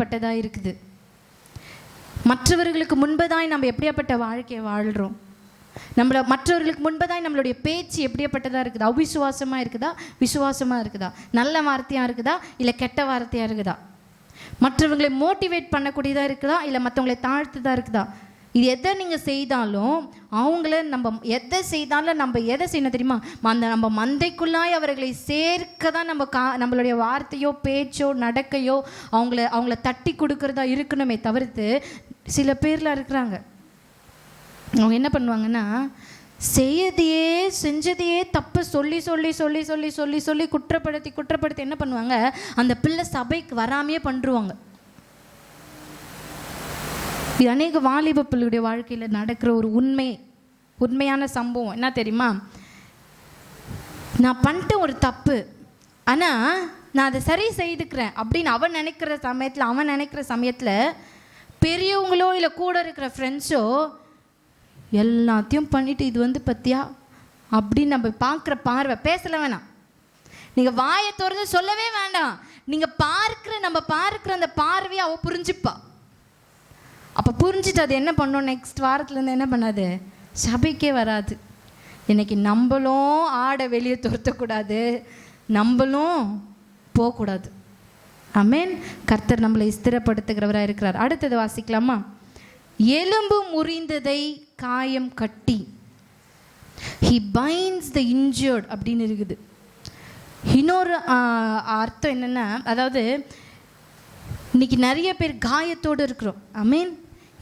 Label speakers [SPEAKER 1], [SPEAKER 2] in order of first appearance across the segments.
[SPEAKER 1] பட்டதாக இருக்குது. மற்றவர்களுக்கு முன்பதாய் நம்ம எப்படியாப்பட்ட வாழ்க்கையை வாழ்கிறோம், மற்றவர்களுக்கு முன்பதாய் நம்மளுடைய பேச்சு எப்படியாப்பட்டதாக இருக்குதா? அவிசுவாசமாக இருக்குதா, விசுவாசமாக இருக்குதா? நல்ல வார்த்தையாக இருக்குதா இல்லை கெட்ட வார்த்தையாக இருக்குதா? மற்றவங்களை மோட்டிவேட் பண்ணக்கூடியதாக இருக்குதா இல்லை மற்றவங்களை தாழ்த்துதான் இருக்குதா? இது எதை நீங்கள் செய்தாலும் அவங்கள எதை செய்தாலும் நம்ம எதை செய்யணும் தெரியுமா? நம்ம மந்தைக்குள்ளாய் அவர்களை சேர்க்க தான் நம்மளுடைய வார்த்தையோ பேச்சோ நடக்கையோ அவங்கள தட்டி கொடுக்கறதா இருக்கணுமே தவிர்த்து, சில பேர்லாம் இருக்கிறாங்க, அவங்க என்ன பண்ணுவாங்கன்னா செஞ்சதையே தப்பு சொல்லி சொல்லி சொல்லி சொல்லி சொல்லி சொல்லி குற்றப்படுத்தி என்ன பண்ணுவாங்க, அந்த பிள்ளை சபைக்கு வராமையே பண்ணுருவாங்க. இது அநேக வாலிப பிள்ளையுடைய வாழ்க்கையில் நடக்கிற ஒரு உண்மையான சம்பவம். என்ன தெரியுமா? நான் பண்ணிட்ட ஒரு தப்பு, ஆனால் நான் அதை சரி செய்துக்கிறேன் அப்படின்னு அவன் நினைக்கிற சமயத்தில் பெரியவங்களோ இல்லை கூட இருக்கிற ஃப்ரெண்ட்ஸோ எல்லாத்தையும் பண்ணிவிட்டு இது பத்தியா அப்படின்னு நம்ம பார்க்குற பார்வை, பேசல வேணாம், நீங்கள் வாயை திறந்து சொல்லவே வேண்டாம், நீங்கள் நம்ம பார்க்குற அந்த பார்வையை அவள் புரிஞ்சுப்பா. அப்போ புரிஞ்சுட்டு அது என்ன பண்ணோம், நெக்ஸ்ட் வாரத்துலேருந்து என்ன பண்ணாது, சபைக்கே வராது. இன்னைக்கு நம்மளும் ஆடை வெளியே துரத்தக்கூடாது, நம்மளும் போகக்கூடாது. ஆமென். கர்த்தர் நம்மளை ஸ்திரப்படுத்துகிறவராக இருக்கிறார். அடுத்தது வாசிக்கலாமா? எலும்பு முறிந்ததை காயம் கட்டி, he binds the injured அப்படின்னு இருக்குது. இன்னொரு அர்த்தம் என்னென்னா, அதாவது இன்னைக்கு நிறைய பேர் காயத்தோடு இருக்கிறோம். ஆமென்.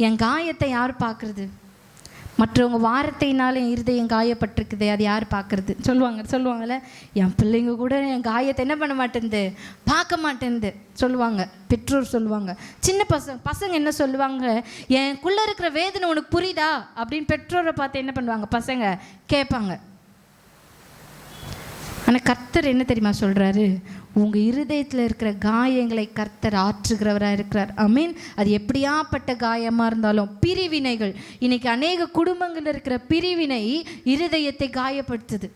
[SPEAKER 1] என் காயத்தை யார் பார்க்குறது? மற்றவங்க வார்த்தையினால என் இருதயம் காயப்பட்டிருக்குது, அது யார் பார்க்குறது? சொல்லுவாங்கள்ல, என் பிள்ளைங்க கூட என் காயத்தை என்ன பண்ண மாட்டேங்குது, பார்க்க மாட்டேங்குது சொல்லுவாங்க, பெற்றோர் சொல்லுவாங்க. சின்ன பசங்க என்ன சொல்லுவாங்க, எனக்குள்ளே இருக்கிற வேதனை உனக்கு புரியுதா அப்படின்னு பெற்றோரை பார்த்து என்ன பண்ணுவாங்க, பசங்க கேட்பாங்க. ஆனால் கர்த்தர் என்ன தெரியுமா சொல்கிறாரு? உங்கள் இருதயத்தில் இருக்கிற காயங்களை கர்த்தர் ஆற்றுகிறவராக இருக்கிறார். ஆமீன். அது எப்படியாப்பட்ட காயமாக இருந்தாலும், பிரிவினைகள், இன்னைக்கு அநேக குடும்பங்களில் இருக்கிற பிரிவினை இருதயத்தை காயப்படுத்துது.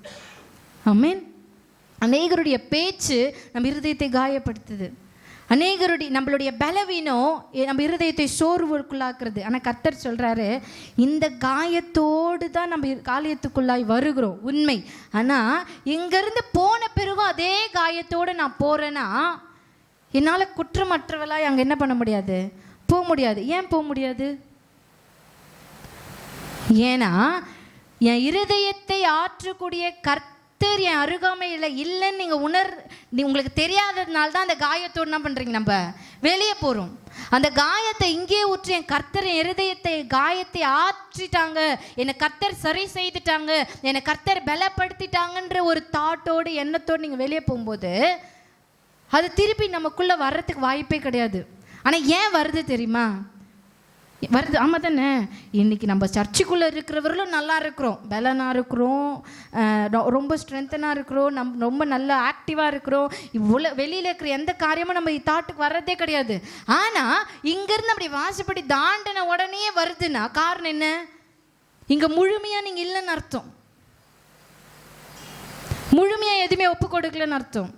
[SPEAKER 1] ஆமீன். அநேகருடைய பேச்சு நம்ம இருதயத்தை காயப்படுத்துது. நம்மளுடைய பலவீனம் நம்ம இருதயத்தை சோர்வுக்குள்ளாக்குறது. ஆனால் கர்த்தர் சொல்கிறாரு, இந்த காயத்தோடு தான் நம்ம காரியத்துக்குள்ளாய் வருகிறோம், உண்மை. ஆனால் இங்கேருந்து போன பிறகும் அதே காயத்தோடு நான் போகிறேன்னா என்னால் குற்றமற்றவளாய் அங்கே என்ன பண்ண முடியாது, போக முடியாது. ஏன் போக முடியாது? ஏன்னா என் இருதயத்தை ஆற்றக்கூடிய கர்த்தர் என் அருகாமையில் இல்லைன்னு நீங்கள் உங்களுக்கு தெரியாததுனால தான் அந்த காயத்தோடு என்ன பண்ணுறீங்க, நம்ம வெளியே போகிறோம். அந்த காயத்தை இங்கே ஊற்றி என் கர்த்தர் என் காயத்தை ஆற்றிட்டாங்க, என்னை கர்த்தர் சரி செய்துட்டாங்க, என்னை கர்த்தர் பலப்படுத்திட்டாங்கன்ற ஒரு தாட்டோடு எண்ணத்தோடு நீங்கள் வெளியே போகும்போது அது திருப்பி நமக்குள்ளே வர்றதுக்கு வாய்ப்பே கிடையாது. ஆனால் ஏன் வருது தெரியுமா? வருது. ஆமாம் தானே. இன்றைக்கி நம்ம சர்ச்சுக்குள்ளே இருக்கிறவர்களும் நல்லா இருக்கிறோம், பலனாக இருக்கிறோம், ரொம்ப ஸ்ட்ரென்த்தனாக இருக்கிறோம், ரொம்ப நல்லா ஆக்டிவாக இருக்கிறோம். இவ்வளோ வெளியில் இருக்கிற எந்த காரியமும் நம்ம தாட்டுக்கு வர்றதே கிடையாது. ஆனால் இங்கேருந்து அப்படி வாசப்படி தாண்டின உடனே வருதுன்னா காரணம் என்ன? இங்கே முழுமையாக நீங்கள் இல்லைன்னு அர்த்தம், முழுமையாக எதுவுமே ஒப்பு கொடுக்கலன்னு அர்த்தம்,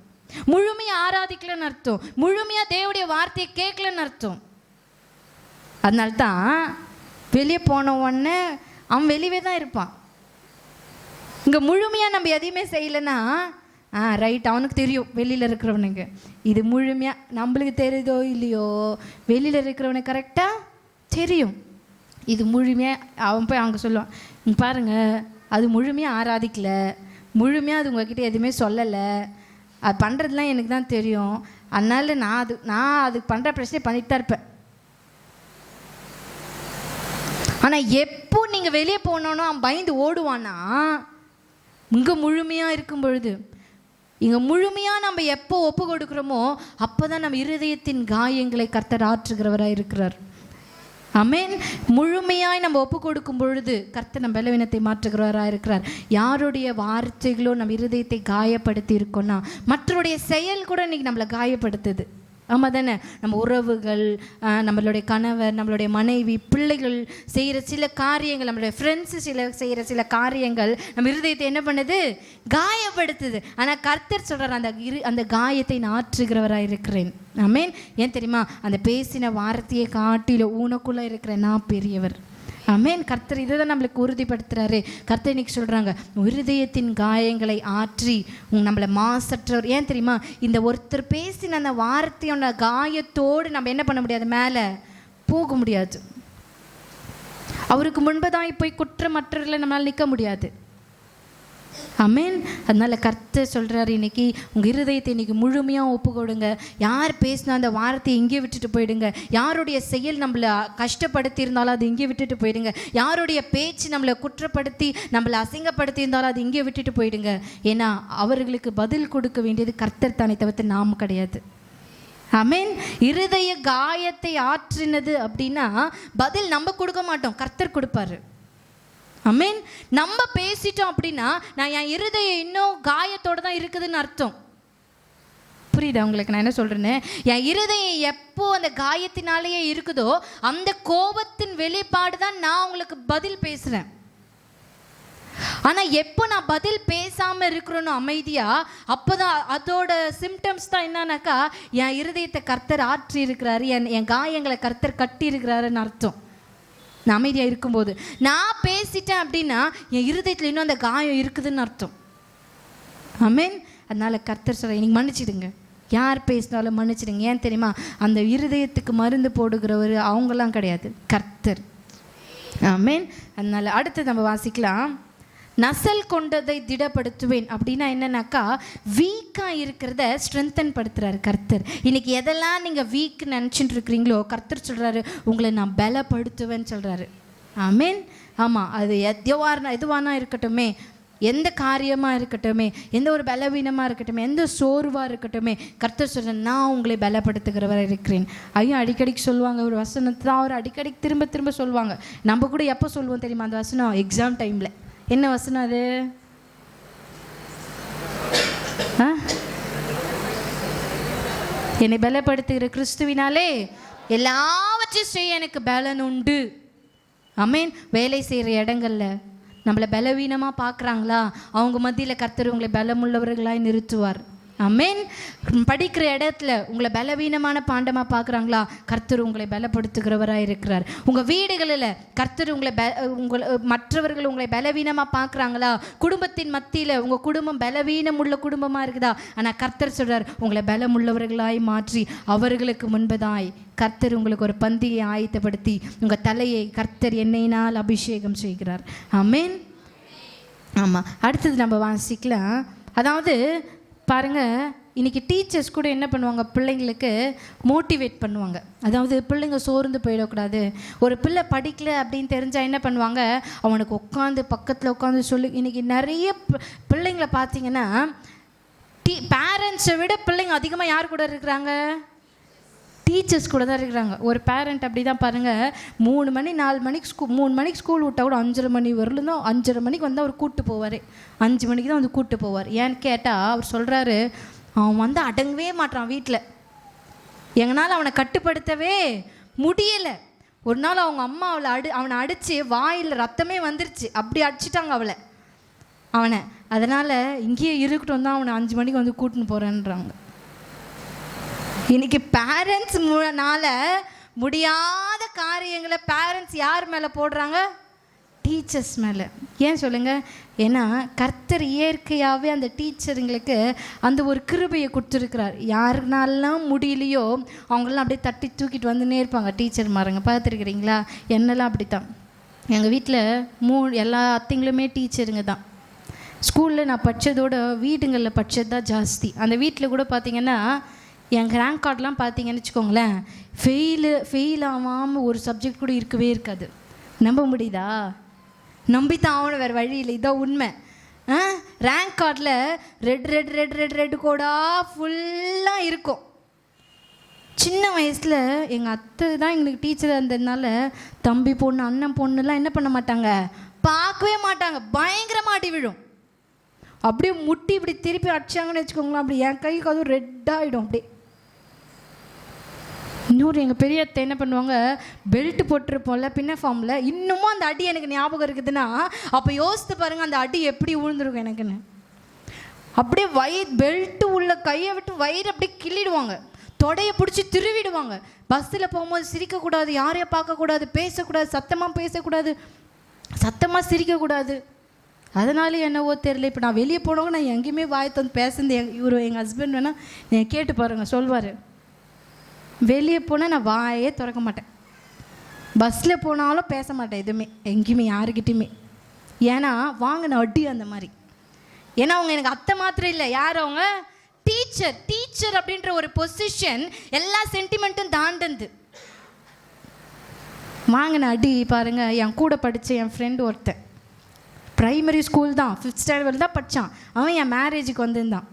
[SPEAKER 1] முழுமையாக ஆராதிக்கலன்னு அர்த்தம், முழுமையாக தேவனுடைய வார்த்தையை கேட்கலன்னு அர்த்தம். அதனால்தான் வெளியே போன உடனே அவன் வெளியே தான் இருப்பான். இங்கே முழுமையாக நம்ம எதையுமே செய்யலைன்னா ரைட், அவனுக்கு தெரியும் வெளியில் இருக்கிறவனுக்கு இது முழுமையாக, நம்மளுக்கு தெரியுதோ இல்லையோ, வெளியில் இருக்கிறவனுக்கு கரெக்டாக தெரியும் இது முழுமையாக. அவன் போய் அவங்க சொல்லுவான், இங்கே பாருங்கள், அது முழுமையாக ஆராதிக்கலை, முழுமையாக அது உங்ககிட்ட எதுவுமே சொல்லலை, அது பண்ணுறதுலாம் எனக்கு தான் தெரியும், அதனால நான் அது பண்ணுற பிரச்சனை பண்ணிட்டு தான் இருப்பேன். ஆனால் எப்போ நீங்கள் வெளியே போனோன்னா அவன் பயந்து ஓடுவானா? இங்கே முழுமையாக இருக்கும் பொழுது, இங்கே முழுமையாக நம்ம எப்போ ஒப்பு கொடுக்குறோமோ அப்போ தான் நம்ம இருதயத்தின் காயங்களை கர்த்தர் ஆற்றுகிறவராக இருக்கிறார். ஆமென். முழுமையாய் நம்ம ஒப்பு கொடுக்கும் பொழுது கர்த்தர் நம்ம பலவீனத்தை மாற்றுகிறவராக இருக்கிறார். யாருடைய வார்த்தைகளோ நம்ம இருதயத்தை காயப்படுத்தி இருக்கோன்னா மற்றவருடைய செயல் கூட இன்றைக்கி நம்மளை காயப்படுத்துது. ஆமாம் தானே? நம்ம உறவுகள், நம்மளுடைய கணவர், நம்மளுடைய மனைவி, பிள்ளைகள் செய்கிற சில காரியங்கள், நம்மளுடைய ஃப்ரெண்ட்ஸு செய்கிற சில காரியங்கள் நம்ம இருதயத்தை என்ன பண்ணுது? காயப்படுத்துது. ஆனால் கர்த்தர் சொல்கிறார், அந்த காயத்தை நான் ஆற்றுகிறவராக இருக்கிறேன். ஆமென். ஏன் தெரியுமா? அந்த பேசின வார்த்தையை காட்டில உனக்குள்ளே இருக்கிற நான் பெரியவர். ஆமென். கர்த்தர் இதை தான் நம்மளுக்கு உறுதிப்படுத்துகிறாரு. கர்த்தர் இன்னைக்கு சொல்கிறாங்க, இருதயத்தின் காயங்களை ஆற்றி நம்மளை மாசற்றவர். ஏன் தெரியுமா? இந்த ஒருத்தர் பேசின அந்த வார்த்தையோட காயத்தோடு நம்ம என்ன பண்ண முடியாது? மேலே போக முடியாது. அவருக்கு முன்பதான் போய் குற்றமற்றவர்களை நம்மளால் நிற்க முடியாது. ஆமென். அதனால் கர்த்தர் சொல்கிறாரு, இன்னைக்கு உங்கள் இருதயத்தை இன்னைக்கு முழுமையாக ஒப்பு கொடுங்க. யார் பேசினா அந்த வார்த்தையை இங்கே விட்டுட்டு போயிடுங்க. யாருடைய செயல் நம்மளை கஷ்டப்படுத்தி இருந்தாலும் அது இங்கே விட்டுட்டு போயிடுங்க. யாருடைய பேச்சு நம்மளை குற்றப்படுத்தி நம்மளை அசிங்கப்படுத்தி இருந்தாலும் அது இங்கே விட்டுட்டு போயிடுங்க. ஏன்னா அவர்களுக்கு பதில் கொடுக்க வேண்டியது கர்த்தர் தானே தவிர்த்து நாம் கிடையாது. ஆமென். இருதய காயத்தை ஆற்றினது அப்படின்னா பதில் நம்ம கொடுக்க மாட்டோம், கர்த்தர் கொடுப்பாரு. ஆமென். நம்ம பேசிட்டோம் அப்படின்னா நான் என் இருதயம் இன்னும் காயத்தோடு தான் இருக்குதுன்னு அர்த்தம். புரியுதா உங்களுக்கு நான் என்ன சொல்கிறேன்னு? என் இருதயம் எப்போ அந்த காயத்தினாலேயே இருக்குதோ அந்த கோபத்தின் வெளிப்பாடு தான் நான் உங்களுக்கு பதில் பேசுகிறேன். ஆனால் எப்போ நான் பதில் பேசாமல் இருக்கிறோன்னு அமைதியாக, அப்போ தான் அதோட சிம்டம்ஸ் தான் என்னன்னாக்கா என் இருதயத்தை கர்த்தர் ஆற்றி இருக்கிறாரு, என் காயங்களை கர்த்தர் கட்டி இருக்கிறாருன்னு அர்த்தம். நான் அமைதியாக இருக்கும்போது நான் பேசிட்டேன் அப்படின்னா என் இருதயத்தில் இன்னும் அந்த காயம் இருக்குதுன்னு அர்த்தம். ஆமென். அதனால் கர்த்தர் சொல்ல, இன்னைக்கு மன்னிச்சிடுங்க. யார் பேசினாலும் மன்னிச்சிடுங்க. ஏன் தெரியுமா? அந்த இருதயத்துக்கு மருந்து போடுகிறவர் அவங்களாம் கிடையாது, கர்த்தர். ஆமென். அதனால் அடுத்து நம்ம வாசிக்கலாம். நசல் கொண்டதை திடப்படுத்துவேன் அப்படின்னா என்னன்னாக்கா வீக்காக இருக்கிறத ஸ்ட்ரென்தன் படுத்துறாரு கர்த்தர். இன்னைக்கு எதெல்லாம் நீங்கள் வீக் நினச்சிட்டு இருக்கிறீங்களோ கர்த்தர் சொல்கிறாரு, உங்களை நான் பலப்படுத்துவேன்னு சொல்கிறாரு. ஆமென். ஆமாம், அது எதுவானா இருக்கட்டுமே, எந்த காரியமாக இருக்கட்டுமே, எந்த ஒரு பலவீனமாக இருக்கட்டுமே, எந்த சோர்வாக இருக்கட்டுமே, கர்த்தர் சொல்கிறேன், நான் உங்களை பலப்படுத்துகிறவராக இருக்கிறேன். ஐயா அடிக்கடிக்கு சொல்லுவாங்க ஒரு வசனத்தை தான், அவர் அடிக்கடிக்கு திரும்ப திரும்ப சொல்லுவாங்க. நம்ம கூட எப்போ சொல்லுவோம் தெரியுமா அந்த வசனம்? எக்ஸாம் டைமில். என்ன வசனம் அது? என்னை பலப்படுத்துகிற கிறிஸ்துவினாலே எல்லாவற்றையும் செய்ய எனக்கு பலன் உண்டு. ஆமென். வேலை செய்கிற இடங்கள்ல நம்மளை பலவீனமாக பார்க்குறாங்களா, அவங்க மத்தியில் கர்த்தர் உங்களை பலமுள்ளவர்களாய் நிறுத்துவார். ஆமென். படிக்கிற இடத்துல உங்களை பலவீனமான பாண்டமாக பார்க்குறாங்களா, கர்த்தர் உங்களை பலப்படுத்துகிறவராக இருக்கிறார். உங்கள் வீடுகளில் கர்த்தர் மற்றவர்கள் உங்களை பலவீனமாக பார்க்குறாங்களா, குடும்பத்தின் மத்தியில் உங்கள் குடும்பம் பலவீனம் உள்ள குடும்பமாக இருக்குதா, ஆனால் கர்த்தர் சொல்கிறார், உங்களை பலமுள்ளவர்களாய் மாற்றி அவர்களுக்கு முன்பதாய் கர்த்தர் உங்களுக்கு ஒரு பந்தியை ஆயத்தப்படுத்தி உங்கள் தலையை கர்த்தர் எண்ணெயினால் அபிஷேகம் செய்கிறார். ஆமென். ஆமாம். அடுத்தது நம்ம வாசிக்கலாம். அதாவது பாருங்கள், இன்றைக்கி டீச்சர்ஸ் கூட என்ன பண்ணுவாங்க, பிள்ளைங்களுக்கு மோட்டிவேட் பண்ணுவாங்க. அதாவது பிள்ளைங்க சோர்ந்து போயிடக்கூடாது. ஒரு பிள்ளை படிக்கலை அப்படின்னு தெரிஞ்சால் என்ன பண்ணுவாங்க, அவனுக்கு பக்கத்தில் உட்காந்து சொல்லி. இன்றைக்கி நிறைய பிள்ளைங்களை பார்த்தீங்கன்னா பேரண்ட்ஸை விட பிள்ளைங்க அதிகமாக யார் கூட இருக்கிறாங்க? டீச்சர்ஸ் கூட தான் இருக்கிறாங்க. ஒரு பேரண்ட் அப்படி தான் பாருங்கள், 3 மணி 4 மணிக்கு 3 மணிக்கு ஸ்கூல் விட்டால் கூட 5:30 மணி வரலும் தான். 5:30 மணிக்கு வந்து அவர் கூப்பிட்டு போவார், 5 மணிக்கு தான் வந்து கூப்பிட்டு போவார். ஏன்னு கேட்டால் அவர் சொல்கிறாரு, அவன் வந்து அடங்கவே மாட்டான் வீட்டில், எங்களால் அவனை கட்டுப்படுத்தவே முடியலை. ஒரு நாள் அவங்க அம்மா அவனை அடித்து வாயில் ரத்தமே வந்துருச்சு, அப்படி அடிச்சிட்டாங்க அவனை. அதனால் இங்கேயே இருக்கட்டும் தான் அவனை 5 மணிக்கு வந்து கூட்டின்னு போகிறேன்றாங்க. இன்னைக்கு பேரண்ட்ஸ் முடியாத காரியங்களை பேரண்ட்ஸ் யார் மேலே போடுறாங்க? டீச்சர்ஸ் மேலே. ஏன் சொல்லுங்கள்? ஏன்னா கர்த்தர் இயற்கையாகவே அந்த டீச்சருங்களுக்கு அந்த ஒரு கிருபையை கொடுத்துருக்கிறார். யாருனாலாம் முடியலையோ அவங்களாம் அப்படியே தட்டி தூக்கிட்டு வந்துன்னே இருப்பாங்க டீச்சர் மாருங்க. பார்த்துருக்குறீங்களா? என்னெல்லாம் அப்படித்தான். எங்கள் வீட்டில் எல்லா அத்தைங்களுமே டீச்சருங்க தான். ஸ்கூலில் நான் படித்ததோட வீடுங்களில் படித்தது தான் ஜாஸ்தி. அந்த வீட்டில் கூட பார்த்திங்கன்னா என் ரேங்க் கார்டெலாம் பார்த்தீங்கன்னு வச்சுக்கோங்களேன், ஃபெயில் ஆகாமல் ஒரு சப்ஜெக்ட் கூட இருக்கவே இருக்காது. நம்ப முடியுதா? நம்பித்தான் ஆகணும், வேறு வழி இல்லை, இதான் உண்மை. ரேங்க் கார்டில் ரெட் கோடாக ஃபுல்லாக இருக்கும். சின்ன வயசில் எங்கள் அத்தை தான் எங்களுக்கு டீச்சராக இருந்ததுனால தம்பி பொண்ணு அண்ணன் பொண்ணுலாம் என்ன பண்ண மாட்டாங்க, பார்க்கவே மாட்டாங்க. பயங்கரமாக அடி விழும். அப்படியே முட்டி இப்படி திருப்பி அடிச்சாங்கன்னு வச்சுக்கோங்களேன், அப்படி என் கைக்கு அதுவும் ரெட்டாகிடும். அப்படியே இன்னொரு எங்கள் பெரிய அத்தை என்ன பண்ணுவாங்க, பெல்ட் போட்டிருப்போம்ல பின்ன ஃபார்மில், இன்னமும் அந்த அடி எனக்கு ஞாபகம் இருக்குதுன்னா அப்போ யோசித்து பாருங்கள் அந்த அடி எப்படி விழுந்துருக்கும் எனக்குன்னு. அப்படியே பெல்ட்டு உள்ள கையை விட்டு வயிறு அப்படியே கிள்ளிடுவாங்க, தொடையை பிடிச்சி திருவிடுவாங்க. பஸ்ஸில் போகும்போது சிரிக்கக்கூடாது, யாரையும் பார்க்கக்கூடாது, பேசக்கூடாது, சத்தமாக பேசக்கூடாது, சத்தமாக சிரிக்கக்கூடாது. அதனால என்னவோ தெரியல, இப்போ நான் வெளியே போனவங்க நான் எங்கேயுமே வாய் தந்து பேசுனது எங்கள் ஹஸ்பண்ட் வேணால் நீங்கள் கேட்டு பாருங்கள், சொல்வார். வெளியே போனால் நான் வாயே திறக்க மாட்டேன், பஸ்ஸில் போனாலும் பேச மாட்டேன் எதுவுமே எங்கேயுமே யாருக்கிட்டையுமே. ஏன்னா வாங்கின அடி அந்த மாதிரி. ஏன்னா அவங்க எனக்கு அத்தை மாத்திரம் இல்லை, யார் அவங்க, டீச்சர் அப்படின்ற ஒரு பொசிஷன் எல்லா சென்டிமெண்ட்டும் தாண்டது. வாங்கின அடி பாருங்கள். என் கூட படித்த என் ஃப்ரெண்டு ஒருத்தன் ப்ரைமரி ஸ்கூல் தான், 5th ஸ்டாண்டர்ட் தான் படித்தான். அவன் என் மேரேஜுக்கு வந்திருந்தான்.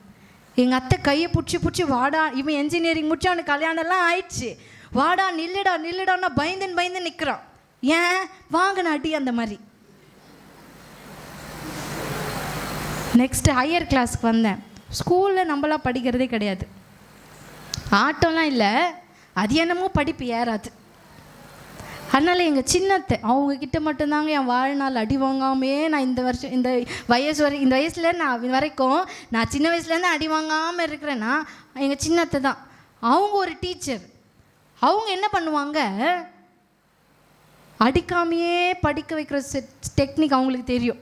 [SPEAKER 1] எங்கள் அத்தை கையை பிடிச்சி வாடா, இவன் என்ஜினியரிங் முடிச்சு அவனுக்கு கல்யாணம்லாம் ஆயிடுச்சு, வாடா நில்லுடான்னா பயந்து நிற்கிறான். ஏன் வாங்கின அடி அந்த மாதிரி. நெக்ஸ்ட்டு ஹையர் கிளாஸுக்கு வந்தேன். ஸ்கூலில் நம்மளாம் படிக்கிறதே கிடையாது, ஆட்டம்லாம் இல்லை, அது என்னமோ படிப்பு ஏறாது. அதனால் எங்கள் சின்னத்தை அவங்கக்கிட்ட மட்டும்தாங்க என் வாழ்நாள் அடி வாங்காமே நான் இந்த வயசில் நான் வரைக்கும் நான் சின்ன வயசுலேருந்து அடி வாங்காமல் இருக்கிறேன்னா எங்கள் சின்னத்தை தான். அவங்க ஒரு டீச்சர், அவங்க என்ன பண்ணுவாங்க, அடிக்காமையே படிக்க வைக்கிற டெக்னிக் அவங்களுக்கு தெரியும்.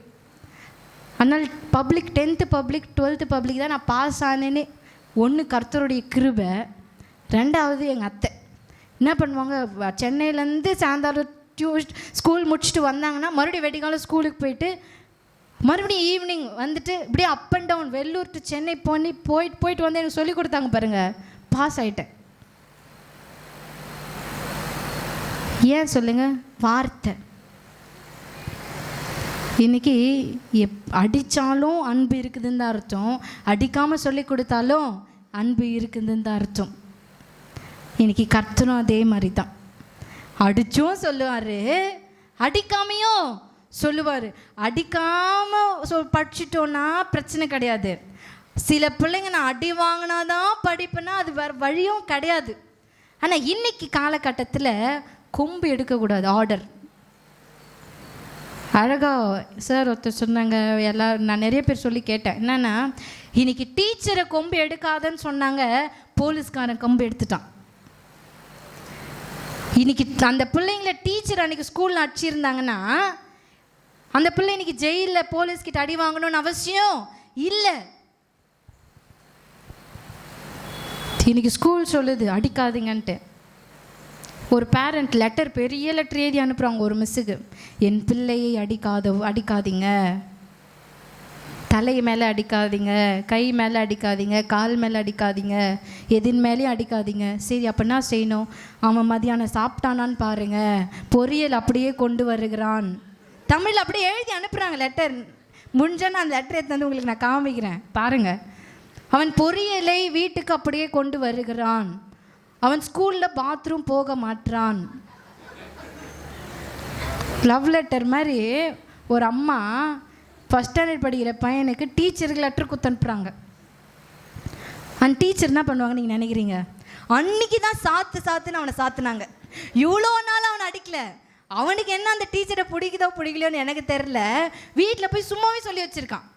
[SPEAKER 1] அதனால் 10th பப்ளிக் 12th பப்ளிக் தான் நான் பாஸ் ஆனேன்னே. ஒன்று கர்த்தருடைய கிருபை, ரெண்டாவது எங்கள் அத்தை என்ன பண்ணுவாங்க, சென்னையிலேருந்து சாயந்தரம் ஸ்கூல் முடிச்சுட்டு வந்தாங்கன்னா மறுபடியும் வெடிகாலம் ஸ்கூலுக்கு போயிட்டு மறுபடியும் ஈவினிங் வந்துட்டு இப்படியே up and down Vellore to Chennai போயிட்டு வந்து எனக்கு சொல்லி கொடுத்தாங்க பாருங்கள், பாஸ் ஆகிட்டேன். ஏன் சொல்லுங்கள், வார்த்தை. இன்றைக்கி அடித்தாலும் அன்பு இருக்குதுன்னு தான் அர்த்தம், அடிக்காமல் சொல்லி கொடுத்தாலும் அன்பு இருக்குதுன்னு தான் அர்த்தம். இன்றைக்கி கர்த்தரும் அதே மாதிரி தான், அடிச்சும் சொல்லுவார், அடிக்காமையும் சொல்லுவார். அடிக்காமல் படிச்சிட்டோன்னா பிரச்சனை கிடையாது. சில பிள்ளைங்க நான் அடி வாங்கினாதான் படிப்பேன்னா அது வேறு வழியும் கிடையாது. ஆனால் இன்றைக்கி காலகட்டத்தில் கொம்பு எடுக்கக்கூடாது, ஆர்டர். அழகாக சார் ஒருத்தர் சொன்னாங்க, நான் நிறைய பேர் சொல்லி கேட்டேன், என்னென்னா இன்றைக்கி டீச்சரை கொம்பு எடுக்காதன்னு சொன்னாங்க, போலீஸ்காரன் கொம்பு எடுத்துட்டான். இன்றைக்கி அந்த பிள்ளைங்கள டீச்சர் அன்றைக்கி ஸ்கூலில் அடிச்சிருந்தாங்கன்னா அந்த பிள்ளை இன்றைக்கி ஜெயிலில் போலீஸ்கிட்ட அடி வாங்கணும்னு அவசியம் இல்லை. இன்றைக்கி ஸ்கூல் சொல்லுது அடிக்காதீங்கன்ட்டு. ஒரு பேரண்ட் லெட்டர், பெரிய லெட்டர் எழுதி அனுப்புகிறாங்க ஒரு மிஸ்ஸுக்கு, என் பிள்ளையை அடிக்காதீங்க, தலை மேலே அடிக்காதீங்க, கை மேலே அடிக்காதீங்க, கால் மேலே அடிக்காதீங்க, எதின் மேலேயும் அடிக்காதீங்க. சரி அப்படின்னா செய்யணும், அவன் மதியானம் சாப்பிட்டானான்னு பாருங்கள், பொரியல் அப்படியே கொண்டு வருகிறான். தமிழ் அப்படியே எழுதி அனுப்புகிறாங்க லெட்டர். முடிஞ்சால் நான் அந்த லெட்டர் எடுத்து வந்து உங்களுக்கு நான் காமிக்கிறேன் பாருங்கள். அவன் பொரியலை வீட்டுக்கு அப்படியே கொண்டு வருகிறான், அவன் ஸ்கூலில் பாத்ரூம் போக மாட்டான். லவ் லெட்டர் மாதிரி ஒரு அம்மா 1st ஸ்டாண்டர்ட் படிக்கிற பையனுக்கு டீச்சருக்கு லெட்டர் கொடுத்து அனுப்புகிறாங்க. அந்த டீச்சர் என்ன பண்ணுவாங்க நீங்கள் நினைக்கிறீங்க, அன்னைக்கு தான் சாத்துன்னு அவனை சாத்துனாங்க. இவ்வளோ நாள் அவனை அடிக்கல, அவனுக்கு என்ன அந்த டீச்சரை பிடிக்குதோ பிடிக்கலையோன்னு எனக்கு தெரில, வீட்டில் போய் சும்மாவே சொல்லி வச்சுருக்கான்.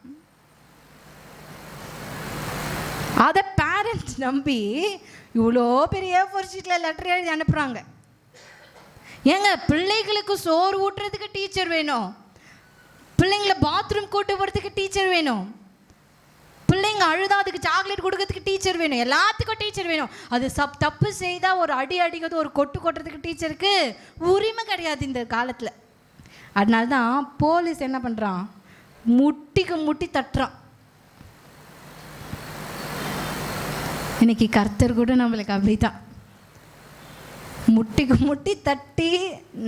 [SPEAKER 1] அதை பேரண்ட்ஸ் நம்பி இவ்வளோ பெரிய A4 ஷீட்டில் லெட்டர் எழுதி அனுப்புகிறாங்க. ஏங்க பிள்ளைகளுக்கு சோறு ஊட்டுறதுக்கு டீச்சர் வேணும், பிள்ளைங்களை பாத்ரூம் கூட்டு போகிறதுக்கு டீச்சர் வேணும், பிள்ளைங்க அழுதா அதுக்கு சாக்லேட் கொடுக்கறதுக்கு டீச்சர் வேணும், எல்லாத்துக்கும் டீச்சர் வேணும். அது தப்பு செய்தால் ஒரு அடி அடிக்கிறது, ஒரு கொட்டுறதுக்கு டீச்சருக்கு உரிமை கிடையாது இந்த காலத்தில். அதனால தான் போலீஸ் என்ன பண்ணுறான், முட்டிக்கு முட்டி தட்டுறான். இன்னைக்கு கர்த்தர் கூட நம்மளுக்கு அப்படி தான் முட்டிக்கு முட்டி தட்டி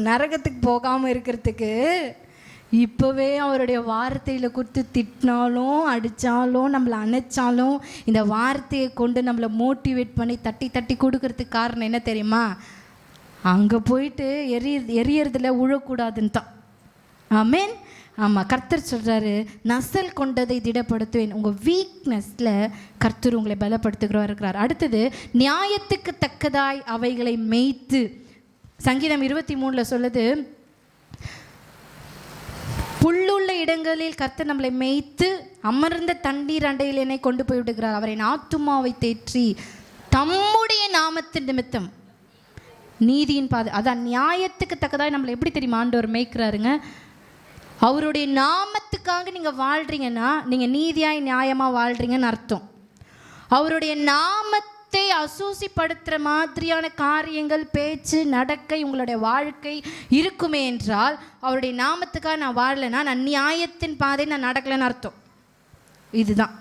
[SPEAKER 1] நரகத்துக்கு போகாமல் இருக்கிறதுக்கு இப்போவே அவருடைய வார்த்தையில் கொடுத்து திட்டினாலும் அடித்தாலும் நம்மளை அணைச்சாலும் இந்த வார்த்தையை கொண்டு நம்மளை மோட்டிவேட் பண்ணி தட்டி கொடுக்கறதுக்கு காரணம் என்ன தெரியுமா, அங்கே போயிட்டு எரியறதுல உழக்கூடாதுன்னு தான். ஆமென். ஆமாம், கர்த்தர் சொல்கிறாரு, நசல் கொண்டதை திடப்படுத்துவேன். உங்கள் வீக்னஸில் கர்த்தர் உங்களை பலப்படுத்துகிறவா இருக்கிறார். அடுத்தது, நியாயத்துக்கு தக்கதாய் அவைகளை மேய்த்து. சங்கீதம் 23 சொல்லுது, புல்லுள்ள இடங்களில் கர்த்தர் நம்மளை மேய்த்து அமர்ந்த தண்ணீர் அண்டையில் என்னை கொண்டு போய் விடுகிறார். அவரை ஆத்துமாவை தேற்றி தம்முடைய நாமத்தின் நிமித்தம் நீதியின் பாதை. அதான் நியாயத்துக்கு தக்கதாய் நம்மளை எப்படி தெரியுமா ஆண்டவர் மேய்க்கிறாருங்க. அவருடைய நாமத்துக்காக நீங்கள் வாழ்கிறீங்கன்னா நீங்கள் நீதியாய் நியாயமாக வாழ்கிறீங்கன்னு அர்த்தம். அவருடைய நாமத்தை அசூசிப்படுத்துகிற மாதிரியான காரியங்கள், பேச்சு, நடக்கை உங்களுடைய வாழ்க்கை இருக்குமே என்றால், அவருடைய நாமத்துக்காக நான் வாழலைன்னா நான் நியாயத்தின் பாதை நான் நடக்கலைன்னு அர்த்தம். இதுதான்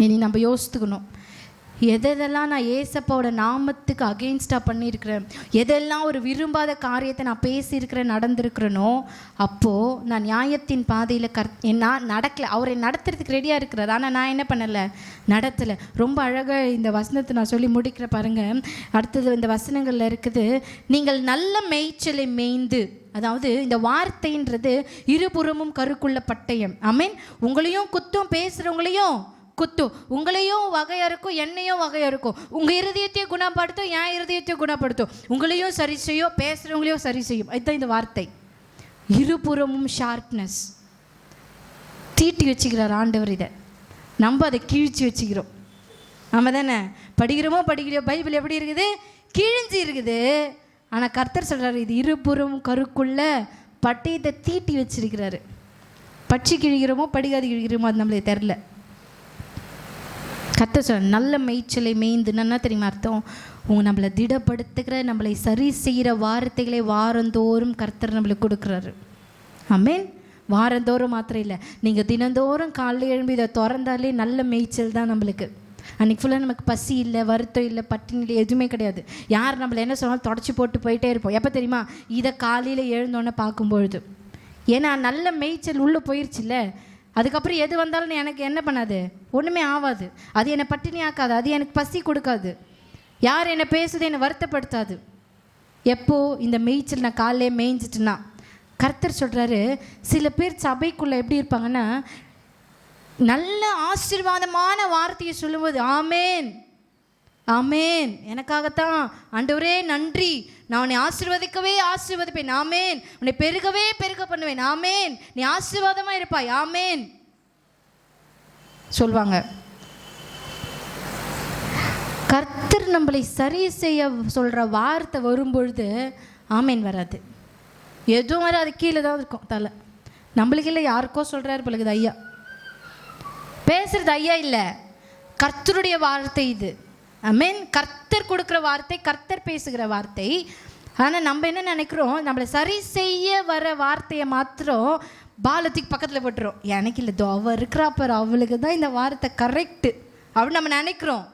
[SPEAKER 1] இனி நம்ம யோசித்துக்கணும். எதெல்லாம் நான் ஏசப்பாவோட நாமத்துக்கு அகெயின்ஸ்டாக பண்ணியிருக்கிறேன், எதெல்லாம் ஒரு விரும்பாத காரியத்தை நான் பேசியிருக்கிறேன், நடந்திருக்கிறேனோ, அப்போது நான் நியாயத்தின் பாதையில் நான் நடக்கலை. அவரை நடத்துறதுக்கு ரெடியாக இருக்கிறார், ஆனால் நான் என்ன பண்ணலை, நடத்தலை. ரொம்ப அழகாக இந்த வசனத்தை நான் சொல்லி முடிக்கிற பாருங்கள். அடுத்தது இந்த வசனங்களில் இருக்குது, நீங்கள் நல்ல மேய்ச்சலை மேய்ந்து. அதாவது இந்த வார்த்தைன்றது இருபுறமும் கருக்குள்ள பட்டயம். ஆமீன். உங்களையும் குத்தும், பேசுகிறவங்களையும் குத்தும், உங்களையும் வகையாக இருக்கும், என்னையும் வகையாக இருக்கும். உங்கள் இருதயத்தையும் குணப்படுத்தும், என் இருதயத்தையும் குணப்படுத்தும். உங்களையும் சரி செய்யும், பேசுகிறவங்களையும் சரி செய்யும். அதுதான் இந்த வார்த்தை. இருபுறமும் ஷார்ப்னஸ். தீட்டி வச்சுக்கிறார் ஆண்டவர். இதை நம்ம அதை கிழிச்சு வச்சுக்கிறோம். நம்ம தானே படிக்கிறோமோ பைபிள் எப்படி இருக்குது, கிழிஞ்சி இருக்குது. ஆனால் கர்த்தர் சொல்கிறாரு, இது இருபுறம் கருக்குள்ள பட்டயத்தை தீட்டி வச்சிருக்கிறாரு. பட்சி கிழிக்கிறோமோ படிக்காது கிழிக்கிறோமோ அது நம்மளுக்கு தெரில. கர்த்தர் சொல்ற நல்ல மேய்ச்சலை மேய்ந்துன்னு என்ன தெரியுமா அர்த்தம்? நம்மளை திடப்படுத்துகிற, நம்மளை சரி செய்கிற வார்த்தைகளை வாரந்தோறும் கர்த்தர் நம்மளுக்கு கொடுக்குறாரு. ஆமேன். வாரந்தோறும் மாத்திரம் இல்லை, நீங்கள் தினந்தோறும் காலையில் எழும்பி இதை திறந்தாலே நல்ல மேய்ச்சல் தான் நம்மளுக்கு. அன்றைக்கி ஃபுல்லாக நமக்கு பசி இல்லை, வருத்தம் இல்லை, பட்டினி இல்லை, எதுவுமே கிடையாது. யார் நம்மளை என்ன சொன்னாலும் தொடச்சி போட்டு போயிட்டே இருப்போம். எப்போ தெரியுமா? இதை காலையில் எழுந்தோன்னே பார்க்கும்பொழுது. ஏன்னா நல்ல மேய்ச்சல் உள்ளே போயிடுச்சுல்ல. அதுக்கப்புறம் எது வந்தாலும் எனக்கு என்ன பண்ணாது, ஒன்றுமே ஆகாது. அது என்னை பட்டினி ஆக்காது, அது எனக்கு பசி கொடுக்காது, யார் என்னை பேசுது என்னை வருத்தப்படுத்தாது. எப்போ இந்த மேய்ச்சல் நான் காலையிலே மேய்ஞ்சிட்டுனா. கர்த்தர் சொல்கிறாரு, சில பேர் சபைக்குள்ளே எப்படி இருப்பாங்கன்னா, நல்ல ஆசீர்வாதமான வார்த்தையை சொல்லும்போது ஆமேன் ஆமேன், எனக்காகத்தான் ஆண்டவரே நன்றி, நான் உன்னை ஆசீர்வதிப்பேன், ஆமேன், உன்னை பெருகவே பெருக பண்ணுவேன், ஆமேன், நீ ஆசீர்வாதமாக இருப்பாய், ஆமேன் சொல்வாங்க. கர்த்தர் நம்மளை சரி செய்ய சொல்கிற வார்த்தை வரும்பொழுது ஆமேன் வராது, எதுவும் வராது, கீழே தான் இருக்கும் தலை. நம்மளுக்கு இல்லை, யாருக்கோ சொல்கிறாரு பழகுது ஐயா, பேசுறது ஐயா இல்லை, கர்த்தருடைய வார்த்தை இது. ஆமேன். கர்த்தர் கொடுக்குற வார்த்தை, கர்த்தர் பேசுகிற வார்த்தை. ஆனால் நம்ம என்ன நினைக்கிறோம், நம்மளை சரி செய்ய வர வார்த்தையை மாத்திரம் பாலத்துக்கு பக்கத்தில் போட்டுரும். எனக்கு இல்லை, அவள் இருக்கிறாப்பார், அவளுக்கு தான் இந்த வார்த்தை கரெக்டு அப்படின்னு நம்ம நினைக்கிறோம்.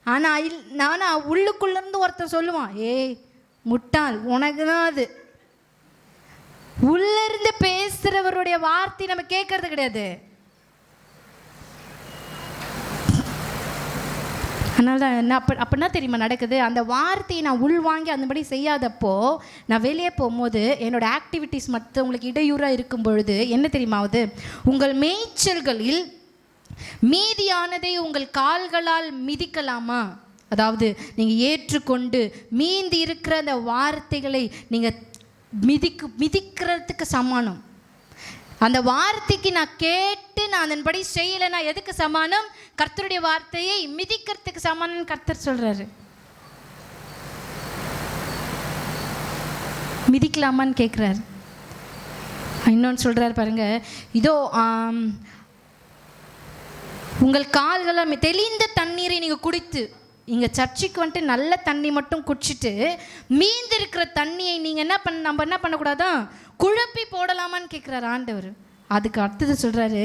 [SPEAKER 1] ஆனால் உள்ளுக்குள்ளேருந்து ஒருத்தர் சொல்லுவான், ஏய் முட்டாள், உனக்கு தான் அது. உள்ளிருந்து பேசுகிறவருடைய வார்த்தை நம்ம கேட்கறது கிடையாது. அதனால தான் என்ன அப்படின்னா தெரியுமா நடக்குது, அந்த வார்த்தையை நான் உள்வாங்கி அந்தபடி செய்யாதப்போ நான் வெளியே போகும்போது என்னோடய ஆக்டிவிட்டீஸ் மற்றவங்களுக்கு இடையூறாக இருக்கும் பொழுது என்ன தெரியுமாவது, உங்கள் மேய்ச்சல்களில் மீதியானதை உங்கள் கால்களால் மிதிக்கலாமா? அதாவது நீங்கள் ஏற்றுக்கொண்டு மீதி இருக்கிற அந்த வார்த்தைகளை நீங்கள் மிதிக்கிறதுக்கு சமானம். அந்த வார்த்தைக்கு நான் கேட்டு நான் அதன்படி செய்யலைன்னா எதுக்கு சமானம்? கர்த்தருடைய வார்த்தையை மிதிக்கிறதுக்கு சமானம் கர்த்தர் சொல்றாரு. மிதிக்கலாமான்னு கேட்குறாரு. இன்னொன்று சொல்றாரு பாருங்க, இதோ உங்கள் கால்களை தெளிந்த தண்ணீரை நீங்கள் குடித்து, இங்கே சர்ச்சுக்கு வந்துட்டு நல்ல தண்ணி மட்டும் குடிச்சிட்டு மீந்து இருக்கிற தண்ணியை நீங்கள் நம்ம என்ன பண்ணக்கூடாதான், குழப்பி போடலாமான்னு கேட்குறாரு ஆண்டவர். அதுக்கு அடுத்தது சொல்கிறாரு,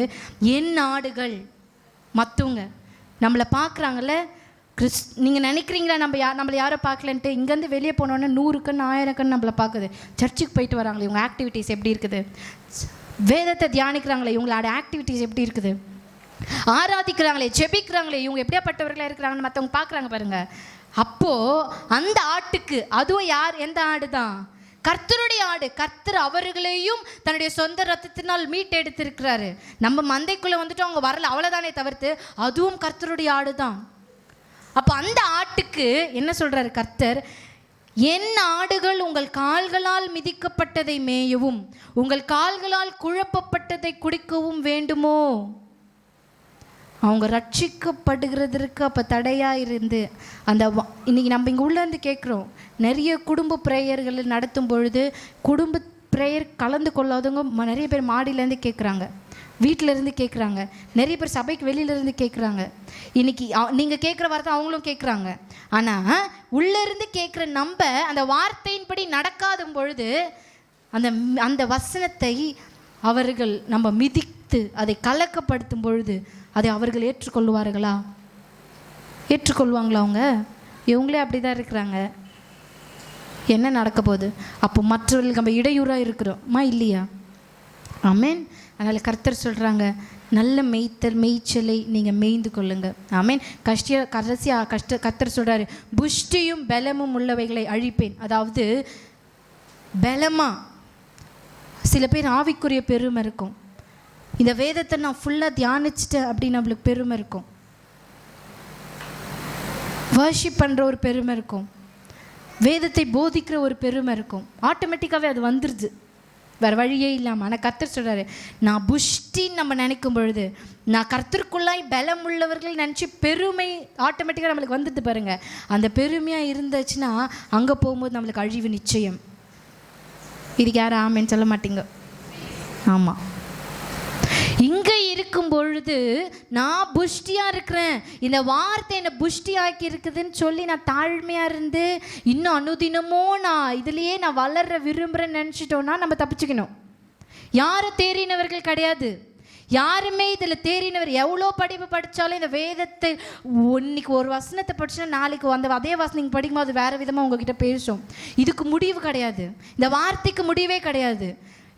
[SPEAKER 1] என் ஆடுகள் மற்றவங்க நம்மளை பார்க்குறாங்கல்ல, நீங்கள் நினைக்கிறீங்களா நம்மளை யாரை பார்க்கலன்ட்டு? இங்கேருந்து வெளியே போனோன்னே 100 கண் 1000 கண் நம்மளை பார்க்குது. சர்ச்சுக்கு போயிட்டு வராங்களே, இவங்க ஆக்டிவிட்டீஸ் எப்படி இருக்குது? வேதத்தை தியானிக்கிறாங்களே, இவங்களோட ஆக்டிவிட்டீஸ் எப்படி இருக்குது? ஆராதிக்கிறாங்களே, ஜெபிக்கிறாங்களே, இவங்க எப்படியாப்பட்டவர்களாக இருக்கிறாங்கன்னு மற்றவங்க பார்க்குறாங்க பாருங்க. அப்போது அந்த ஆட்டுக்கு, அதுவும் யார், எந்த ஆடு தான்? கர்த்தருடைய ஆடு. கர்த்தர் அவர்களையும் தன்னுடைய சொந்த ரத்தத்தினால் மீட்டெடுத்திருக்கிறாரு. நம்ம மந்தைக்குள்ளே வந்துட்டு அவங்க வரல, அவ்வளோதானே தவிர்த்து அதுவும் கர்த்தருடைய ஆடு தான். அப்போ அந்த ஆட்டுக்கு என்ன சொல்கிறாரு கர்த்தர்? என் ஆடுகள் உங்கள் கால்களால் மிதிக்கப்பட்டதை மேயவும் உங்கள் கால்களால் குழப்பப்பட்டதை குடிக்கவும் வேண்டுமோ? அவங்க ரட்சிக்கப்படுகிறதற்கு அப்போ தடையாக இருந்து அந்த இன்றைக்கி நம்ம இங்கே உள்ளேருந்து கேட்குறோம். நிறைய குடும்ப ப்ரேயர்கள் நடத்தும் பொழுது குடும்ப ப்ரேயர் கலந்து கொள்ளாதவங்க நிறைய பேர் மாடியிலேருந்து கேட்குறாங்க, வீட்டிலேருந்து கேட்குறாங்க, நிறைய பேர் சபைக்கு வெளியிலேருந்து கேட்குறாங்க. இன்றைக்கி நீங்கள் கேட்குற வார்த்தை அவங்களும் கேட்குறாங்க. ஆனால் உள்ளேருந்து கேட்குற நம்ம அந்த வார்த்தையின்படி நடக்காத பொழுது அந்த அந்த வசனத்தை அவர்கள் நம்ம மிதித்து அதை கலக்கப்படுத்தும் பொழுது அதை அவர்கள் ஏற்றுக்கொள்வார்களா? ஏற்றுக்கொள்வாங்களா? அவங்க இவங்களே அப்படி தான் இருக்கிறாங்க. என்ன நடக்க போகுது? அப்போ மற்றவர்களுக்கு நம்ம இடையூறாக இருக்கிறோமா இல்லையா? ஆமேன். அதனால் கர்த்தர் சொல்கிறாங்க, நல்ல மேய்ச்சலை நீங்கள் மேய்ந்து கொள்ளுங்க. ஆமேன். கர்த்தர் சொல்கிறாரு, புஷ்டியும் பலமும் உள்ளவைகளை அழிப்பேன். அதாவது பலமா சில பேர் ஆவிக்குரிய பெருமை இருக்கும். இந்த வேதத்தை நான் ஃபுல்லாக தியானிச்சிட்டேன் அப்படின்னு நம்மளுக்கு பெருமை இருக்கும். வர்ஷிப் பண்ணுற ஒரு பெருமை இருக்கும். வேதத்தை போதிக்கிற ஒரு பெருமை இருக்கும். ஆட்டோமேட்டிக்காகவே அது வந்துடுது, வேறு வழியே இல்லாமல். ஆனால் கர்த்தர் சொல்கிறாரு, நான் புஷ்டின்னு நம்ம நினைக்கும் பொழுது, நான் கர்த்தருக்குள்ளாய் பலம் உள்ளவர்கள் நினச்சி பெருமை ஆட்டோமேட்டிக்காக நம்மளுக்கு வந்துட்டு பாருங்கள். அந்த பெருமையாக இருந்துச்சுன்னா அங்கே போகும்போது நம்மளுக்கு அழிவு நிச்சயம். இதுக்கு யாரும் ஆமேன்னு சொல்ல மாட்டீங்க? ஆமாம். இங்கே இருக்கும் பொழுது நான் புஷ்டியாக இருக்கிறேன், இந்த வார்த்தை என்னை புஷ்டியாக்கி இருக்குதுன்னு சொல்லி நான் தாழ்மையாக இருந்து இன்னும் அனுதினமும் நான் இதுலேயே நான் வளர விரும்புகிறேன்னு நினச்சிட்டோன்னா நம்ம தப்பிச்சுக்கணும். யாரும் தேறினவர்கள் கிடையாது. யாருமே இதில் தேறினவர். எவ்வளோ படிப்பு படித்தாலும் இந்த வேதத்தை இன்னைக்கு ஒரு வசனத்தை படிச்சுன்னா நாளைக்கு அந்த அதே வசனம் நீங்கள் படிக்கும்போது அது வேறு விதமாக உங்ககிட்ட பேசும். இதுக்கு முடிவு கிடையாது. இந்த வார்த்தைக்கு முடிவே கிடையாது.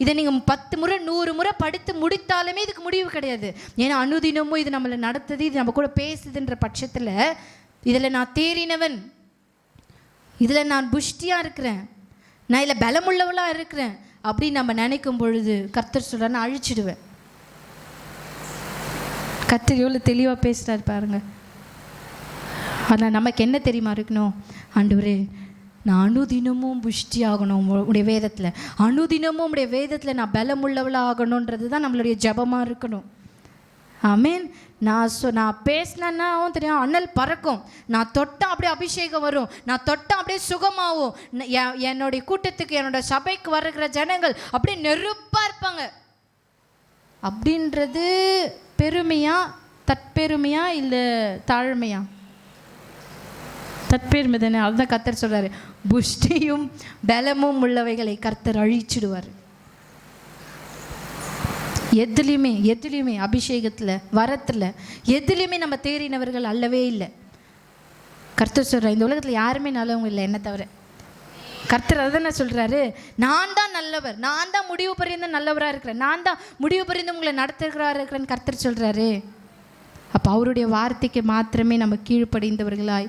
[SPEAKER 1] இதை நீங்கள் 10 முறை 100 முறை படித்து முடித்தாலுமே இதுக்கு முடிவு கிடையாது. ஏன்னா அனுதினமும் இது நம்மளை நடத்துது, இது நம்ம கூட பேசுதுன்ற பட்சத்தில் இதில் நான் தேறினவன், இதில் நான் புஷ்டியாக இருக்கிறேன், நான் இதில் பலமுள்ளவளாக இருக்கிறேன் அப்படின்னு நம்ம நினைக்கும் பொழுது கர்த்தர் சொல்கிறார், நான் அழிச்சிடுவேன். கர்த்தர் எவ்வளோ தெளிவாக பேசுகிறாரு பாருங்க. ஆனால் நமக்கு என்ன தெரியுமா இருக்கணும்? ஆண்டவரே, நான் அனுதினமும் புஷ்டி ஆகணும் உடைய வேதத்தில், அனுதினமும் உடைய வேதத்தில் நான் பலமுள்ளவளாக ஆகணுன்றது தான் நம்மளுடைய ஜபமாக இருக்கணும். ஆமீன். நான் பேசினேன்னா தெரியும், அனல் பறக்கும். நான் தொட்டால் அப்படியே அபிஷேகம் வரும், நான் தொட்டால் அப்படியே சுகமாகும். என்னுடைய கூட்டத்துக்கு என்னோட சபைக்கு வருகிற ஜனங்கள் அப்படியே நெருப்பாக இருப்பாங்க. அப்படின்றது பெருமையா, தற்பெருமையா, இல்லை தாழ்மையா? தற்பெருமை தானே. அதுதான் கர்த்தர் சொல்கிறாரு, புஷ்டியும் பலமும் உள்ளவைகளை கர்த்தர் அழிச்சிடுவார். எதுலேயுமே அபிஷேகத்தில் வரத்தில் எதுலேயுமே நம்ம தேறினவர்கள் அல்லவே இல்லை. கர்த்தர் சொல்கிறார், இந்த உலகத்தில் யாருமே நல்லவங்க இல்லை என்னை தவிர. கர்த்தர் அதானே சொல்கிறாரு, நான் தான் நல்லவர், நான் தான் முடிவு பரிந்து நல்லவராக இருக்கிறேன், நான் தான் முடிவு பரிந்து உங்களை நடத்துகிறாராக இருக்கிறேன்னு கர்த்தர் சொல்கிறாரு. அப்போ அவருடைய வார்த்தைக்கு மாத்திரமே நம்ம கீழ்ப்படிந்தவர்களாய்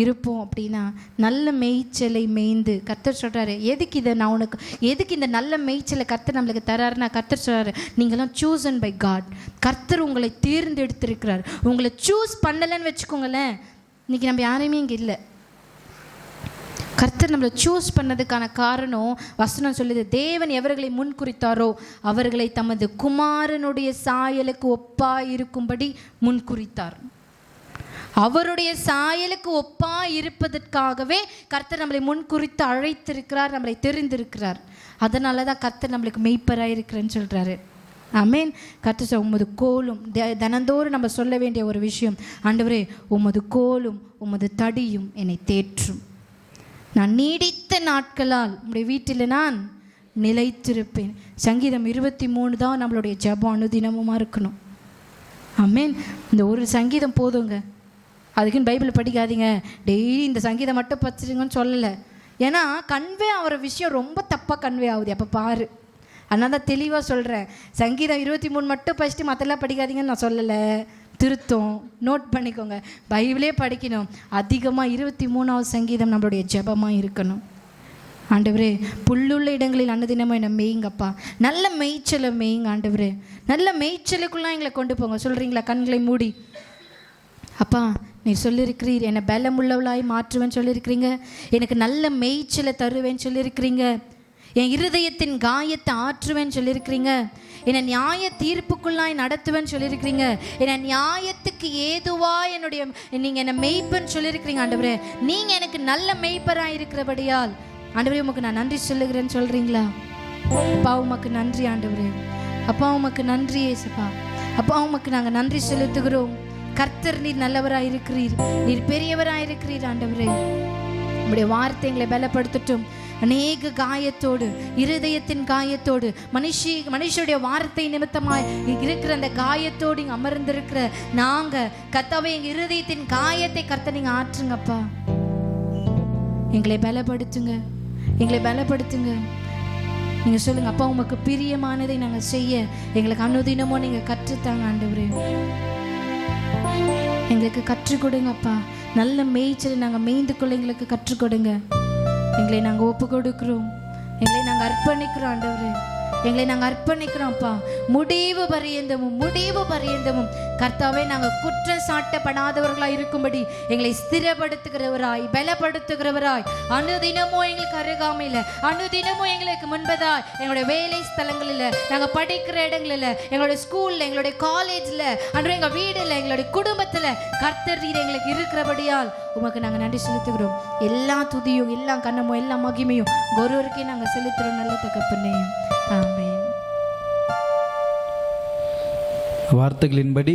[SPEAKER 1] இருப்போம். அப்படின்னா நல்ல மேய்ச்சலை மேய்ந்து கர்த்தர் சொல்கிறாரு, எதுக்கு இதை நான் உனக்கு, எதுக்கு இந்த நல்ல மேய்ச்சலை கர்த்தர் நம்மளுக்கு தராருன்னா, கர்த்தர் சொல்கிறாரு, நீங்களாம் சூசன் பை காட். கர்த்தர் உங்களை தேர்ந்தெடுத்திருக்கிறார். உங்களை சூஸ் பண்ணலைன்னு வச்சுக்கோங்களேன், இன்றைக்கி நம்ம யாரையுமே இங்கே இல்லை. கர்த்தர் நம்மளை சூஸ் பண்ணதுக்கான காரணம் வசனம் சொல்லுது, தேவன் எவர்களை முன்குறித்தாரோ அவர்களை தமது குமாரனுடைய சாயலுக்கு ஒப்பாய் இருக்கும்படி முன்குறித்தார். அவருடைய சாயலுக்கு ஒப்பாய் இருப்பதற்காகவே கர்த்தர் நம்மளை முன்குறித்து அழைத்திருக்கிறார், நம்மளை தெரிந்திருக்கிறார். அதனால தான் கர்த்தர் நம்மளுக்கு மெய்ப்பராக இருக்கிறேன்னு சொல்கிறாரு. ஆமேன். கர்த்தர் சொல்ல, உமது கோலும், தினந்தோறும் நம்ம சொல்ல வேண்டிய ஒரு விஷயம், ஆண்டவரே உமது கோலும் உமது தடியும் என்னை தேற்றும். நான் நீடித்த நாட்களால் உங்களுடைய வீட்டில் நான் நிலைத்திருப்பேன். சங்கீதம் 23 தான் நம்மளுடைய ஜெபம் அனுதினமுமா இருக்கணும். ஆமேன். இந்த ஒரு சங்கீதம் போதுங்க, அதுக்குன்னு பைபிள் படிக்காதீங்க, டெய்லி இந்த சங்கீதம் மட்டும் படிச்சிருங்கன்னு சொல்லலை. ஏன்னா கன்வே ஆகிற விஷயம் ரொம்ப தப்பாக கன்வே ஆகுது அப்போ பாரு. அதனால தான் தெளிவாக சொல்கிறேன், சங்கீதம் 23 மட்டும் படிச்சுட்டு மற்றெல்லாம் படிக்காதீங்கன்னு நான் சொல்லலை. திருத்தம் நோட் பண்ணிக்கோங்க, பைபிளே படிக்கணும். அதிகமாக 23வது சங்கீதம் நம்மளுடைய ஜெபமாக இருக்கணும். ஆண்டவரே, புல்லுள்ள இடங்களில் அன்னதினமும் என்னை மேய்ங்கப்பா. நல்ல மேய்ச்சலை மேய்ங்க ஆண்டவரே. நல்ல மேய்ச்சலுக்குள்ளே எங்களை கொண்டு போங்க. சொல்கிறீங்களா? கண்களை மூடி. அப்பா, நீர் சொல்லியிருக்கிறீர், என்னை பலமுள்ளவளாய் மாற்றுவேன்னு சொல்லியிருக்கிறீங்க. எனக்கு நல்ல மேய்ச்சலை தருவேன்னு சொல்லியிருக்கிறீங்க. என் இருதயத்தின் காயத்தை ஆற்றுவேன்னு சொல்லியிருக்கிறீங்க. என்னை நியாய தீர்ப்புக்குள்ளாய் நடத்துவேன்னு சொல்லியிருக்கிறீங்க. என்னை நியாயத்துக்கு ஏதுவா நீங்கள் என்னை மெய்ப்பன்னு சொல்லியிருக்கிறீங்க. ஆண்டவரே, நீங்கள் எனக்கு நல்ல மெய்ப்பராக இருக்கிறபடியால் ஆண்டவரே உமக்கு நான் நன்றி சொல்லுகிறேன்னு சொல்கிறீங்களா? அப்பா உமக்கு நன்றி ஆண்டவரே. அப்பா உமக்கு நன்றி ஏசப்பா. அப்பா உமக்கு நாங்கள் நன்றி செலுத்துகிறோம். கர்த்தர் நீர் நல்லவராக இருக்கிறீர், நீர் பெரியவராக இருக்கிறீர் ஆண்டவரே. உங்களுடைய வார்த்தை எங்களை பலப்படுத்தட்டும். அநேக காயத்தோடு, இருதயத்தின் காயத்தோடு, மனுஷருடைய வார்த்தை நிமித்தமாய் இருக்கிற அந்த காயத்தோடு இங்கே அமர்ந்திருக்கிற நாங்கள் கர்த்தாவே, எங்கள் இருதயத்தின் காயத்தை கர்த்தர் நீங்கள் ஆற்றுங்கப்பா. எங்களை பலப்படுத்துங்க, எங்களை பலப்படுத்துங்க. நீங்கள் சொல்லுங்கள், அப்பா உமக்கு பிரியமானதை நாங்கள் செய்ய எங்களுக்கு அனுதினமோ நீங்கள் கற்றுத்தாங்க ஆண்டவரே. எங்களுக்கு கற்றுக் கொடுங்கப்பா. நல்ல மேய்ச்சலை நாங்கள் மேய்ந்து கொள்ள எங்களுக்கு கற்றுக் கொடுங்க. எங்களை நாங்கள் ஒப்பு கொடுக்குறோம், எங்களை நாங்கள் அர்ப்பணிக்கிறோம் ஆண்டவரே. எங்களை நாங்கள் அர்ப்பணிக்கிறோம்ப்பா. முடிவு பரியந்தமும் கர்த்தாவே, நாங்கள் குற்றம் சாட்டப்படாதவர்களாய் இருக்கும்படி எங்களை ஸ்திரப்படுத்துகிறவராய், பலப்படுத்துகிறவராய், அனுதினமோ எங்களுக்கு அருகாமையில், அனுதினமோ எங்களுக்கு முன்பதாய், எங்களுடைய வேலை ஸ்தலங்களில், நாங்கள் படிக்கிற இடங்களில், எங்களுடைய ஸ்கூலில், எங்களுடைய காலேஜில், அன்று எங்கள் வீடில், எங்களுடைய குடும்பத்தில் கர்த்தர் நீர் எங்களுக்கு இருக்கிறபடியால் உமக்கு நாங்கள் நன்றி செலுத்துகிறோம். எல்லா துதியும், எல்லா கண்ணமும், எல்லா மகிமையும் ஒருவருக்கே நாங்கள் செலுத்துகிறோம். நல்ல தகப்பனே, ஆமென்.
[SPEAKER 2] வார்த்தைகளின்படி